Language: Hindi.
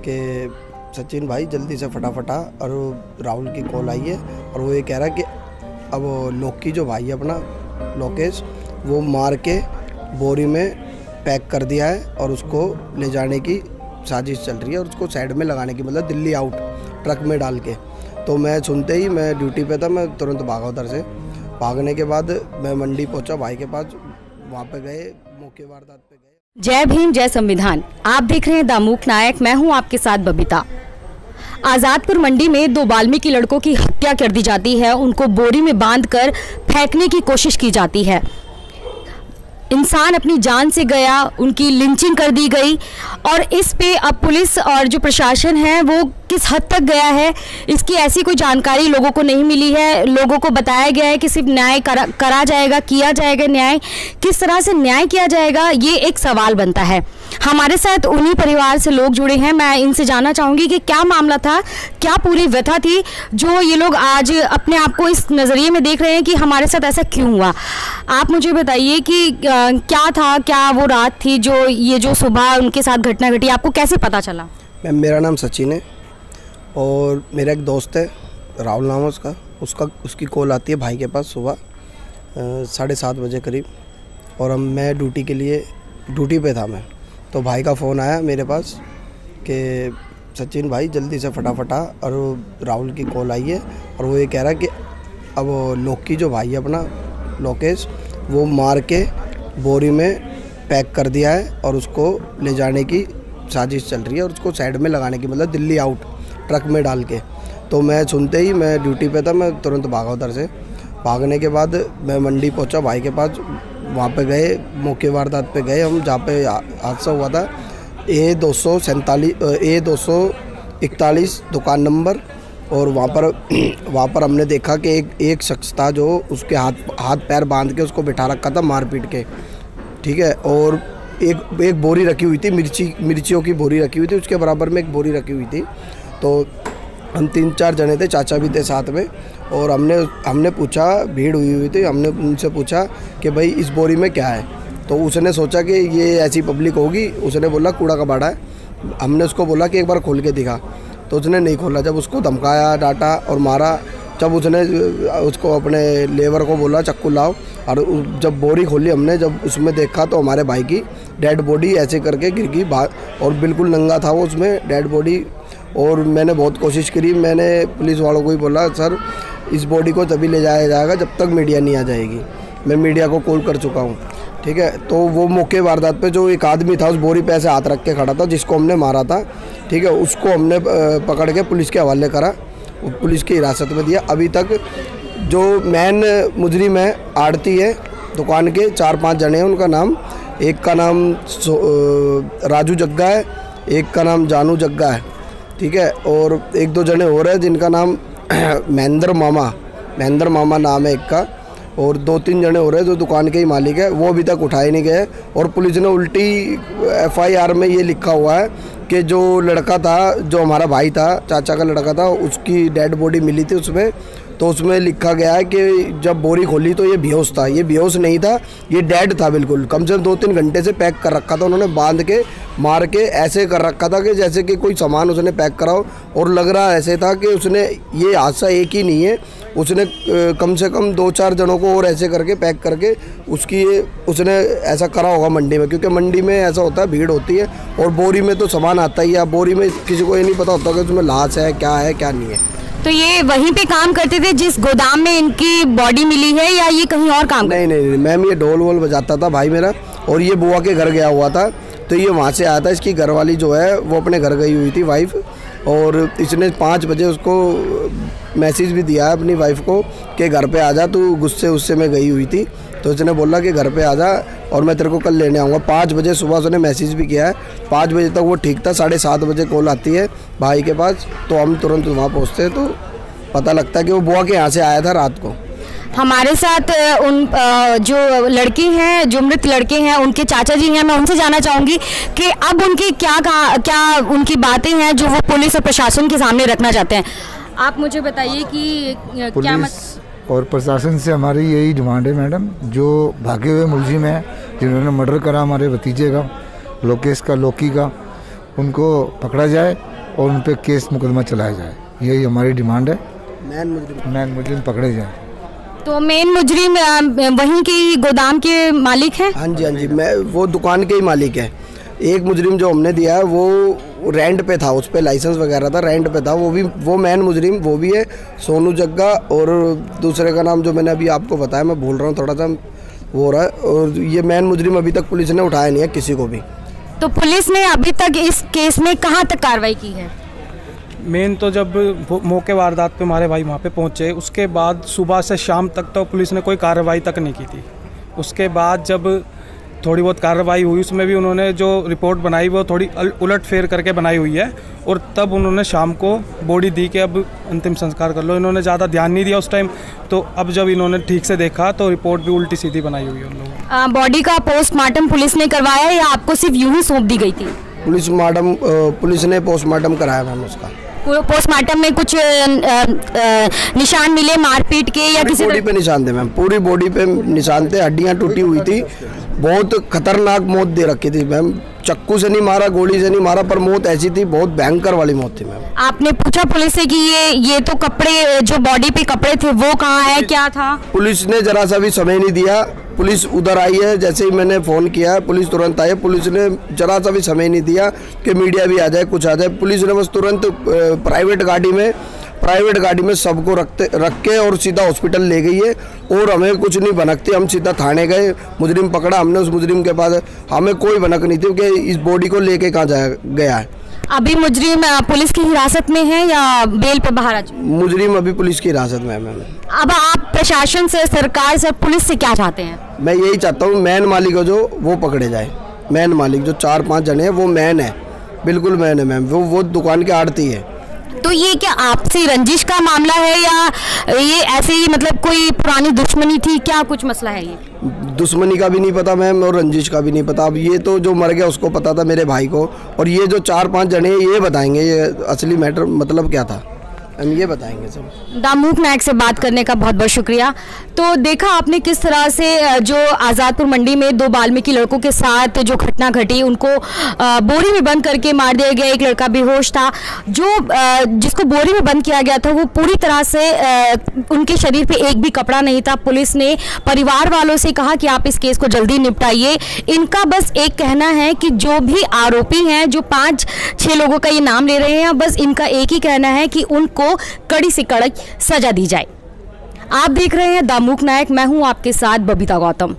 कि सचिन भाई जल्दी से फटाफट आ, और राहुल की कॉल आई है और वो ये कह रहा है कि अब लोकी जो भाई है अपना लोकेश, वो मार के बोरी में पैक कर दिया है और उसको ले जाने की साजिश चल रही है और उसको साइड में लगाने की, मतलब दिल्ली आउट ट्रक में डाल के। तो मैं सुनते ही, मैं ड्यूटी पे था, मैं तुरंत भागा उधर से। भागने के बाद मैं मंडी पहुंचा भाई के पास, वहाँ पे गए, मौके वारदात पे गए। जय भीम जय संविधान। आप देख रहे हैं दामूक नायक, मैं हूं आपके साथ बबीता। आज़ादपुर मंडी में 2 वाल्मीकि लड़कों की हत्या कर दी जाती है, उनको बोरी में बांधकर फेंकने की कोशिश की जाती है। इंसान अपनी जान से गया, उनकी लिंचिंग कर दी गई और इस पे अब पुलिस और जो प्रशासन है वो किस हद तक गया है, इसकी ऐसी कोई जानकारी लोगों को नहीं मिली है। लोगों को बताया गया है कि सिर्फ न्याय करा जाएगा, किया जाएगा न्याय। किस तरह से न्याय किया जाएगा, ये एक सवाल बनता है। हमारे साथ उन्हीं परिवार से लोग जुड़े हैं। मैं इनसे जानना चाहूँगी कि क्या मामला था, क्या पूरी व्यथा थी जो ये लोग आज अपने आप को इस नज़रिए में देख रहे हैं कि हमारे साथ ऐसा क्यों हुआ। आप मुझे बताइए कि क्या था, क्या वो रात थी जो सुबह उनके साथ घटना घटी, आपको कैसे पता चला? मैम, मेरा नाम सचिन है और मेरा एक दोस्त है, राहुल नाम है उसकी कॉल आती है भाई के पास सुबह 7:30 बजे करीब, और मैं ड्यूटी पे था मैं। तो भाई का फ़ोन आया मेरे पास कि सचिन भाई जल्दी से फटाफट आ, और राहुल की कॉल आई है और वो ये कह रहा है कि अब लोकी जो भाई है अपना लोकेश, वो मार के बोरी में पैक कर दिया है और उसको ले जाने की साजिश चल रही है और उसको साइड में लगाने की, मतलब दिल्ली आउट ट्रक में डाल के। तो मैं सुनते ही, मैं ड्यूटी पे था, मैं तुरंत भागा उधर से। भागने के बाद मैं मंडी पहुंचा भाई के पास, वहाँ पे गए, मौके वारदात पे गए हम, जहाँ पे हादसा हुआ था। A241 दुकान नंबर, और वहाँ पर हमने देखा कि एक शख्स था जो उसके हाथ पैर बांध के उसको बिठा रखा था मार पीट के, ठीक है। और एक बोरी रखी हुई थी, मिर्चियों की बोरी रखी हुई थी, उसके बराबर में एक बोरी रखी हुई थी। तो हम 3-4 जने थे, चाचा भी थे साथ में, और हमने पूछा, भीड़ हुई थी, हमने उनसे पूछा कि भाई इस बोरी में क्या है। तो उसने सोचा कि ये ऐसी पब्लिक होगी, उसने बोला कूड़ा कबाड़ा है। हमने उसको बोला कि एक बार खोल के दिखा, तो उसने नहीं खोला। जब उसको धमकाया, डांटा और मारा, जब उसने उसको अपने लेबर को बोला चक्कू लाओ, और जब बोरी खोली हमने, जब उसमें देखा तो हमारे भाई की डेड बॉडी ऐसे करके गिर गई बाहर, और बिल्कुल नंगा था वो उसमें डेड बॉडी। और मैंने बहुत कोशिश करी, मैंने पुलिस वालों को ही बोला सर इस बॉडी को तभी ले जाया जाएगा जब तक मीडिया नहीं आ जाएगी। मैं मीडिया को कॉल कर चुका हूँ, ठीक है। तो वो मौके वारदात पे जो एक आदमी था उस बोरी पे ऐसे हाथ रख के खड़ा था, जिसको हमने मारा था, ठीक है, उसको हमने पकड़ के पुलिस के हवाले करा, पुलिस की हिरासत में दिया। अभी तक जो मेन मुजरिम है, आड़ती है दुकान के, 4-5 जने हैं, उनका नाम, एक का नाम राजू जग्गा है, एक का नाम जानू जग्गा है, ठीक है, और 1-2 जने हो रहे हैं जिनका नाम महेंद्र मामा नाम है एक का, और 2-3 जने हो रहे हैं जो दुकान के ही मालिक है, वो अभी तक उठाए नहीं गए। और पुलिस ने उल्टी FIR में ये लिखा हुआ है कि जो लड़का था, जो हमारा भाई था, चाचा का लड़का था, उसकी डेड बॉडी मिली थी उसमें। तो उसमें लिखा गया है कि जब बोरी खोली तो ये बेहोश था। ये बेहोश नहीं था, ये डेड था बिल्कुल। कम से कम 2-3 घंटे से पैक कर रखा था उन्होंने, बांध के मार के ऐसे कर रखा था कि जैसे कि कोई सामान उसने पैक कराओ। और लग रहा ऐसे था कि उसने, ये हादसा एक ही नहीं है, उसने कम से कम 2-4 जनों को और ऐसे करके पैक करके उसने ऐसा करा होगा मंडी में, क्योंकि मंडी में ऐसा होता है, भीड़ होती है और बोरी में तो सामान आता ही है। बोरी में किसी को ये नहीं पता होता कि उसमें लाश है क्या नहीं है। तो ये वहीं पे काम करते थे जिस गोदाम में इनकी बॉडी मिली है, या ये कहीं और काम? नहीं मैम, ये ढोल वोल बजाता था भाई मेरा, और ये बुआ के घर गया हुआ था, तो ये वहाँ से आया था। इसकी घरवाली जो है वो अपने घर गई हुई थी वाइफ, और इसने 5 बजे उसको मैसेज भी दिया है अपनी वाइफ को कि घर पे आ जा, तू गुस्से में गई हुई थी। तो उसने बोला कि घर पे आ जा और मैं तेरे को कल लेने आऊँगा। 5 बजे सुबह उसने मैसेज भी किया है, 5 बजे तक वो ठीक था। 7:30 बजे कॉल आती है भाई के पास, तो हम तुरंत वहाँ पहुँचते हैं, तो पता लगता है कि वो बुआ के यहाँ से आया था रात को। हमारे साथ जो लड़के हैं, जो मृत लड़के हैं, उनके चाचा जी हैं। मैं उनसे जानना चाहूँगी कि अब उनकी क्या उनकी बातें हैं जो वो पुलिस और प्रशासन के सामने रखना चाहते हैं। आप मुझे बताइए कि क्या और प्रशासन से हमारी यही डिमांड है मैडम, जो भागे हुए मुलजिम हैं जिन्होंने मर्डर करा हमारे भतीजे का, लोकेश का, लोकी का, उनको पकड़ा जाए और उन पर केस मुकदमा चलाया जाए, यही हमारी डिमांड है। मैन मुजरिम पकड़े जाए। तो मेन मुजरिम वहीं के गोदाम के मालिक हैं? हाँ जी, मैं वो दुकान के ही मालिक है। एक मुजरिम जो हमने दिया है वो रेंट पे था, उस पर लाइसेंस वगैरह था, रेंट पे था, वो मेन मुजरिम वो भी है, सोनू जग्गा। और दूसरे का नाम जो मैंने अभी आपको बताया, मैं भूल रहा हूँ, थोड़ा सा वो हो रहा है। और ये मेन मुजरिम अभी तक पुलिस ने उठाया नहीं है किसी को भी। तो पुलिस ने अभी तक इस केस में कहाँ तक कार्रवाई की है? मेन तो जब मौके वारदात पे हमारे भाई वहाँ पे पहुँचे, उसके बाद सुबह से शाम तक तो पुलिस ने कोई कार्रवाई तक नहीं की थी। उसके बाद जब थोड़ी बहुत कार्रवाई हुई, उसमें भी उन्होंने जो रिपोर्ट बनाई वो थोड़ी उलट फेर करके बनाई हुई है। और तब उन्होंने शाम को बॉडी दी कि अब अंतिम संस्कार कर लो। इन्होंने ज़्यादा ध्यान नहीं दिया उस टाइम, तो अब जब इन्होंने ठीक से देखा तो रिपोर्ट भी उल्टी सीधी बनाई हुई है उन लोगों ने। बॉडी का पोस्टमार्टम पुलिस ने करवाया या आपको सिर्फ यूं ही सौंप दी गई थी? पुलिस ने पोस्टमार्टम कराया मैम उसका। पोस्टमार्टम में कुछ निशान मिले मारपीट के या किसी बॉडी पे निशान थे मैम, पूरी बॉडी पे निशान थे, हड्डियां टूटी हुई थी, बहुत खतरनाक मौत दे रखी थी मैम। चक्कू से नहीं मारा, गोली से नहीं मारा, पर मौत ऐसी थी, बहुत भयंकर वाली मौत थी मैम। आपने पूछा पुलिस से कि ये तो कपड़े, जो बॉडी पे कपड़े थे वो कहाँ है, क्या था? पुलिस ने जरा सा भी समय नहीं दिया। पुलिस उधर आई है, जैसे ही मैंने फ़ोन किया पुलिस तुरंत आई है। पुलिस ने जरा सा भी समय नहीं दिया कि मीडिया भी आ जाए, कुछ आ जाए। पुलिस ने बस तुरंत प्राइवेट गाड़ी में सबको रख के और सीधा हॉस्पिटल ले गई है। और हमें कुछ नहीं भनकती, हम सीधा थाने गए, मुजरिम पकड़ा हमने, उस मुजरिम के पास हमें कोई भनक नहीं थी कि इस बॉडी को लेके कहाँ गया है। अभी मुजरिम पुलिस की हिरासत में है या बेल पे बाहर आ चुके? मुजरिम अभी पुलिस की हिरासत में है मैम। अब आप प्रशासन से, सरकार से, पुलिस से क्या चाहते हैं? मैं यही चाहता हूँ मैन मालिक हो जो वो पकड़े जाए। मैन मालिक जो 4-5 जने हैं वो मैन है, बिल्कुल मैन है मैम। वो दुकान के आड़ती है। तो ये क्या आपसी रंजिश का मामला है या ये ऐसे ही मतलब कोई पुरानी दुश्मनी थी, क्या कुछ मसला है? ये दुश्मनी का भी नहीं पता मैम और रंजिश का भी नहीं पता। अब ये तो जो मर गया उसको पता था, मेरे भाई को, और ये जो 4-5 जने ये बताएंगे ये असली मैटर मतलब क्या था, हम ये बताएंगे सब। दामूक नायक से बात करने का बहुत बहुत शुक्रिया। तो देखा आपने किस तरह से जो आज़ादपुर मंडी में 2 वाल्मीकि लड़कों के साथ जो घटना घटी, उनको बोरी में बंद करके मार दिया गया। एक लड़का बेहोश था, जो जिसको बोरी में बंद किया गया था वो पूरी तरह से उनके शरीर पे एक भी कपड़ा नहीं था। पुलिस ने परिवार वालों से कहा कि आप इस केस को जल्दी निपटाइए। इनका बस एक कहना है कि जो भी आरोपी हैं, जो 5-6 लोगों का ये नाम ले रहे हैं, बस इनका एक ही कहना है कि उनको कड़ी से कड़ी सजा दी जाए। आप देख रहे हैं दामूक नायक, मैं हूं आपके साथ बबीता गौतम।